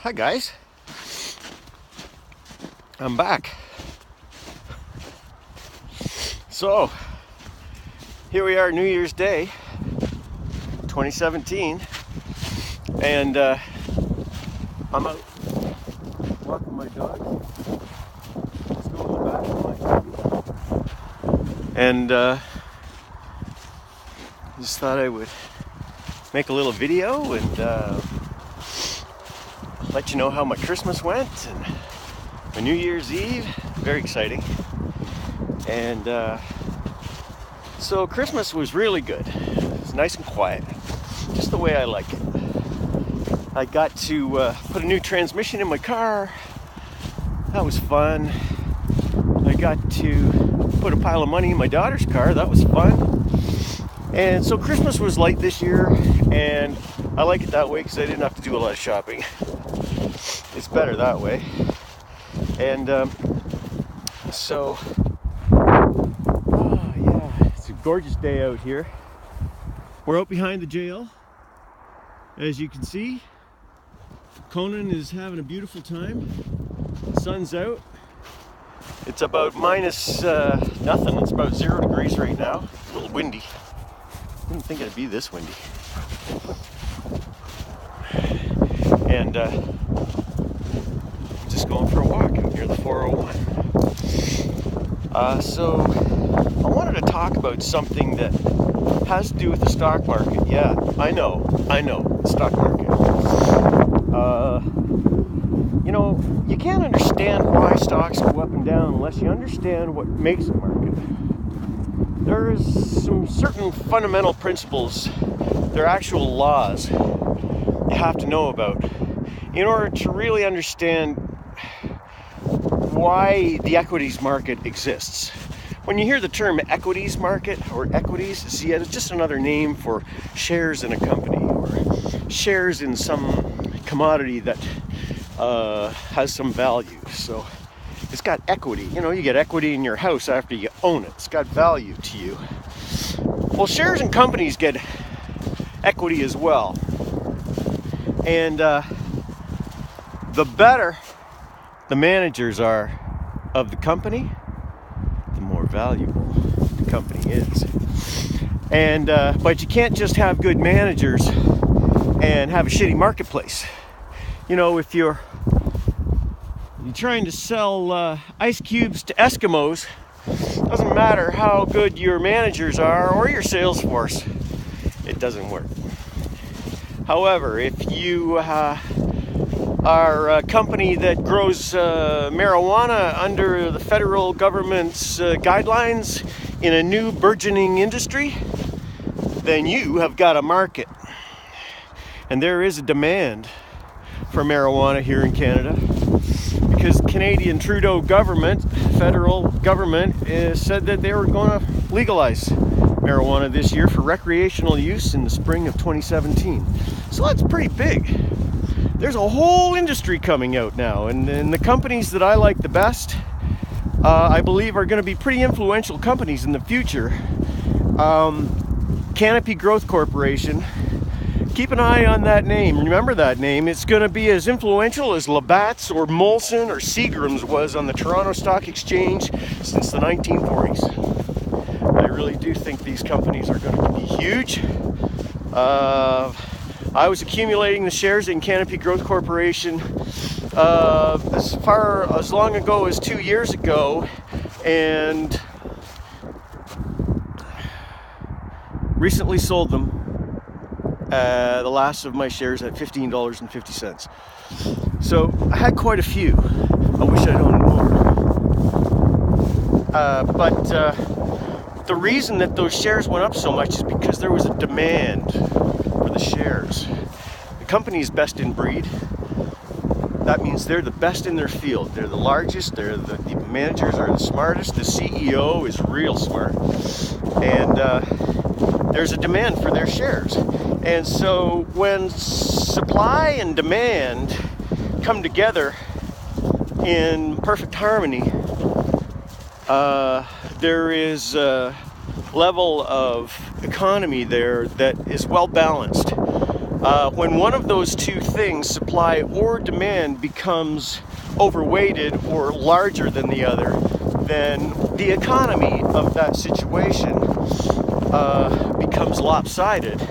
Hi guys, I'm back. So here we are, New Year's Day 2017, and I'm out walking my dog. Let's go in the back of my and just thought I would make a little video and let you know how my Christmas went and my New Year's Eve. Very exciting. And so Christmas was really good. It was nice and quiet, just the way I like it. I got to put a new transmission in my car. That was fun. I got to put a pile of money in my daughter's car. That was fun. And so Christmas was light this year, and I like it that way because I didn't have to do a lot of shopping. It's better that way. And so, oh yeah, it's a gorgeous day out here. We're out behind the jail. As you can see, Conan is having a beautiful time. The sun's out. It's about minus nothing. It's about 0 degrees right now. A little windy. Didn't think it'd be this windy. And just going for a walk out near the 401. So I wanted to talk about something that has to do with the stock market. Yeah, I know, the stock market. You know, you can't understand why stocks go up and down unless you understand what makes a market. There's some certain fundamental principles, they're actual laws you have to know about in order to really understand why the equities market exists. When you hear the term equities market or equities, see, it's just another name for shares in a company or shares in some commodity that has some value. So it's got equity. You know, you get equity in your house after you own it. It's got value to you. Well, shares in companies get equity as well. And the better the managers are of the company, the more valuable the company is. And but you can't just have good managers and have a shitty marketplace. You know, if you're trying to sell ice cubes to Eskimos, doesn't matter how good your managers are or your sales force, it doesn't work. However, if you are a company that grows marijuana under the federal government's guidelines in a new burgeoning industry, then you have got a market. And there is a demand for marijuana here in Canada because Canadian Trudeau government, federal government, said that they were going to legalize marijuana this year for recreational use in the spring of 2017. So that's pretty big. There's a whole industry coming out now, and the companies that I like the best, I believe are going to be pretty influential companies in the future. Canopy Growth Corporation, keep an eye on that name. Remember that name. It's going to be as influential as Labatt's or Molson or Seagram's was on the Toronto Stock Exchange since the 1940s. I really do think these companies are going to be huge. I was accumulating the shares in Canopy Growth Corporation as long ago as 2 years ago, and recently sold them. The last of my shares at $15.50. So I had quite a few. I wish I'd owned more. But the reason that those shares went up so much is because there was a demand for the shares. The company is best in breed. That means they're the best in their field. They're the largest, the managers are the smartest, the CEO is real smart. And there's a demand for their shares. And so when supply and demand come together in perfect harmony, there is a level of economy there that is well balanced. When one of those two things, supply or demand, becomes overweighted or larger than the other, then the economy of that situation becomes lopsided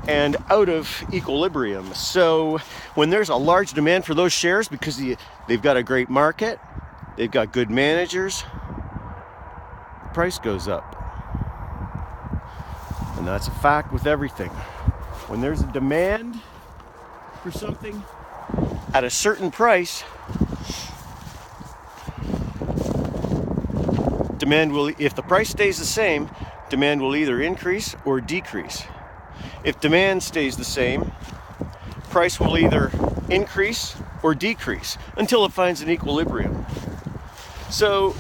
and out of equilibrium. So when there's a large demand for those shares because they've got a great market, they've got good managers, the price goes up. And that's a fact with everything. When there's a demand for something at a certain price, demand will, if the price stays the same, demand will either increase or decrease. If demand stays the same, price will either increase or decrease until it finds an equilibrium. So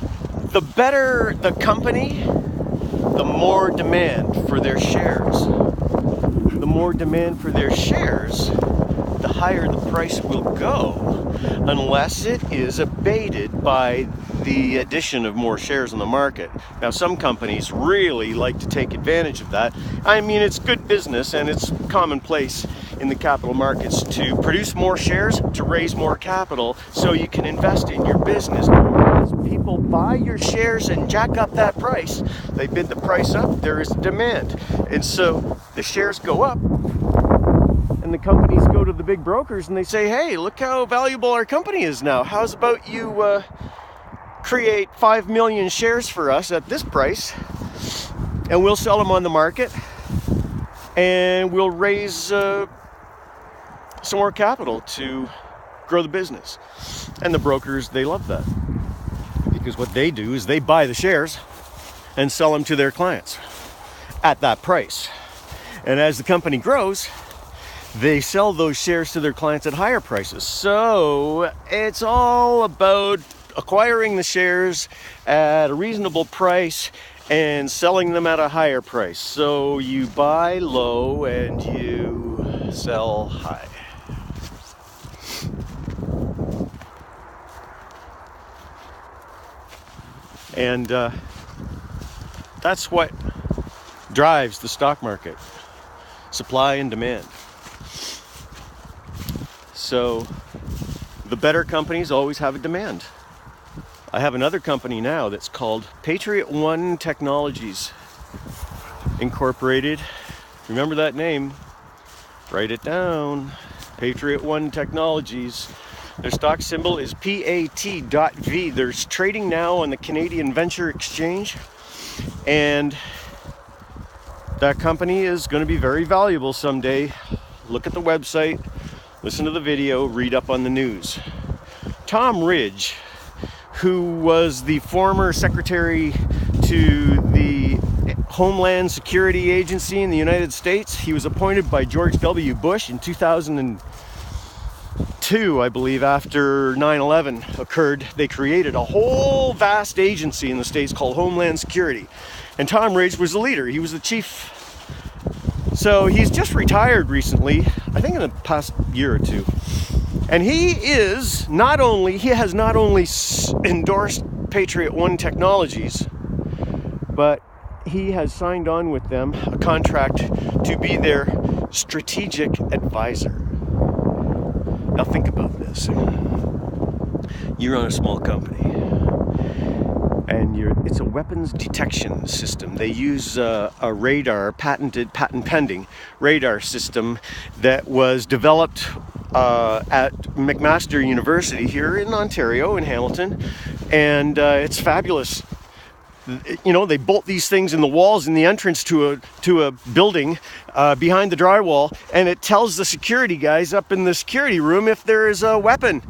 the better the company, the more demand for their shares. The more demand for their shares, the higher the price will go, unless it is abated by the addition of more shares in the market. Now, some companies really like to take advantage of that. I mean, it's good business and it's commonplace in the capital markets to produce more shares, to raise more capital so you can invest in your business. As people buy your shares and jack up that price, they bid the price up, there is demand. And so the shares go up, and the companies go to the big brokers and they say, hey, look how valuable our company is now. How's about you create 5 million shares for us at this price, and we'll sell them on the market, and we'll raise some more capital to grow the business. And the brokers, they love that, because what they do is they buy the shares and sell them to their clients at that price. And as the company grows, they sell those shares to their clients at higher prices. So it's all about acquiring the shares at a reasonable price and selling them at a higher price. So you buy low and you sell high. And that's what drives the stock market: supply and demand. So the better companies always have a demand. I have another company now that's called Patriot Technologies Incorporated. Remember that name? Write it down. Patriot Technologies. Their stock symbol is PAT.V. They're trading now on the Canadian Venture Exchange, and that company is going to be very valuable someday. Look at the website, listen to the video, read up on the news. Tom Ridge, who was the former secretary to the Homeland Security Agency in the United States, he was appointed by George W. Bush in 2002, I believe, after 9/11 occurred. They created a whole vast agency in the States called Homeland Security. And Tom Ridge was the leader. He was the chief. So he's just retired recently, I think in the past year or two. And he has not only endorsed Patriot Technologies, but he has signed on with them a contract to be their strategic advisor. Now think about this. You're on a small company, and it's a weapons detection system. They use a radar, patent pending radar system that was developed at McMaster University here in Ontario, in Hamilton, and it's fabulous. You know, they bolt these things in the walls in the entrance to a building behind the drywall, and it tells the security guys up in the security room if there is a weapon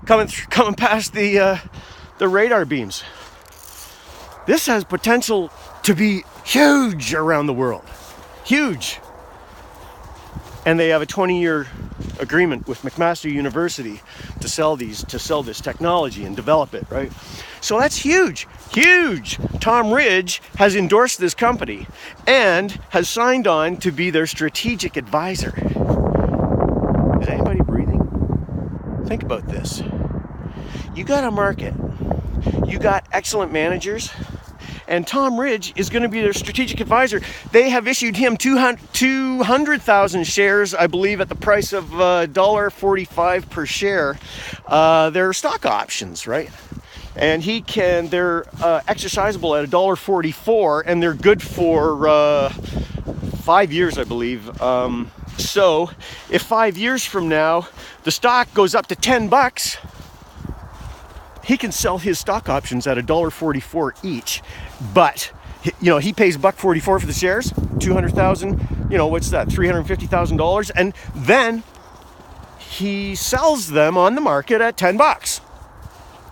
coming past the radar beams. This has potential to be huge around the world. Huge. And they have a 20-year agreement with McMaster University to sell this technology and develop it, right? So that's huge. Huge. Tom Ridge has endorsed this company and has signed on to be their strategic advisor. Is anybody breathing? Think about this. You got a market. You got excellent managers, and Tom Ridge is going to be their strategic advisor. They have issued him 200,000 shares, I believe, at the price of $1.45 per share. They're stock options, right? And they're exercisable at $1.44, and they're good for 5 years, I believe. So if 5 years from now the stock goes up to $10, he can sell his stock options at $1.44 each. But he pays $1.44 for the shares, 200,000. What's that? $350,000, and then he sells them on the market at $10.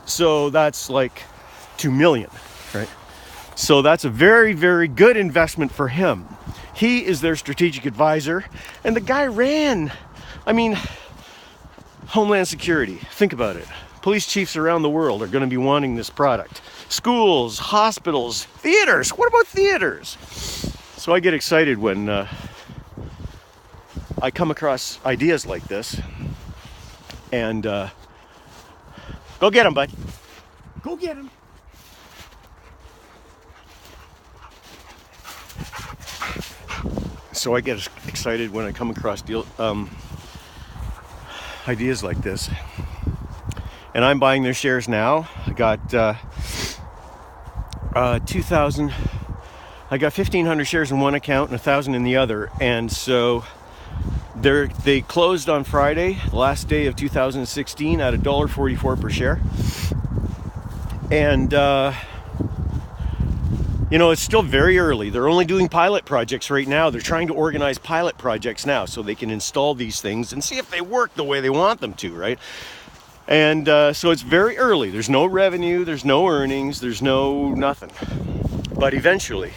So that's like $2 million, right? So that's a very, very good investment for him. He is their strategic advisor, and the guy ran, Homeland Security. Think about it. Police chiefs around the world are going to be wanting this product. Schools, hospitals, theaters. What about theaters? So I get excited when I come across ideas like this. And go get him, bud. Go get him. So I get excited when I come across ideas like this. And I'm buying their shares now. I got 2,000. I got 1,500 shares in one account and 1,000 in the other. And so they closed on Friday, the last day of 2016, at $1.44 per share. And it's still very early. They're only doing pilot projects right now. They're trying to organize pilot projects now so they can install these things and see if they work the way they want them to, right? And so it's very early. There's no revenue, there's no earnings, there's no nothing. But eventually,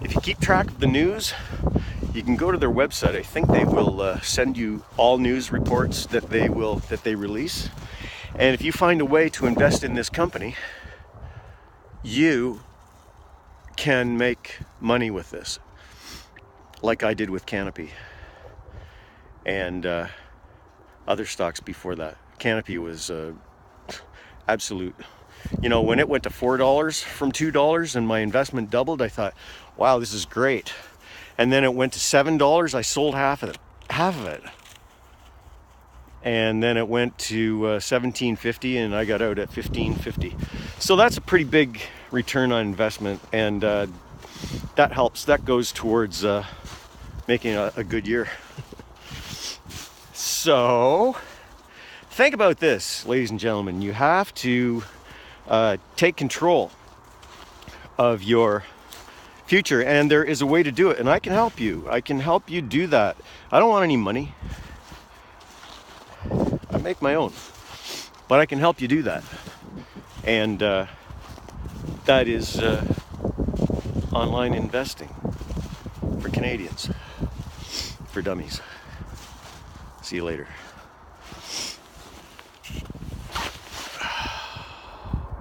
if you keep track of the news, you can go to their website. I think they will send you all news reports that they release. And if you find a way to invest in this company, you can make money with this, like I did with Canopy and other stocks before that. Canopy was absolute. When it went to $4 from $2 and my investment doubled, I thought, wow, this is great. And then it went to $7. I sold half of it. And then it went to $17.50, and I got out at $15.50. So that's a pretty big return on investment, and that helps. That goes towards making a good year. So think about this, ladies and gentlemen. You have to take control of your future, and there is a way to do it, and I can help you. I can help you do that. I don't want any money. I make my own, but I can help you do that. And that is online investing for Canadians, for dummies. See you later.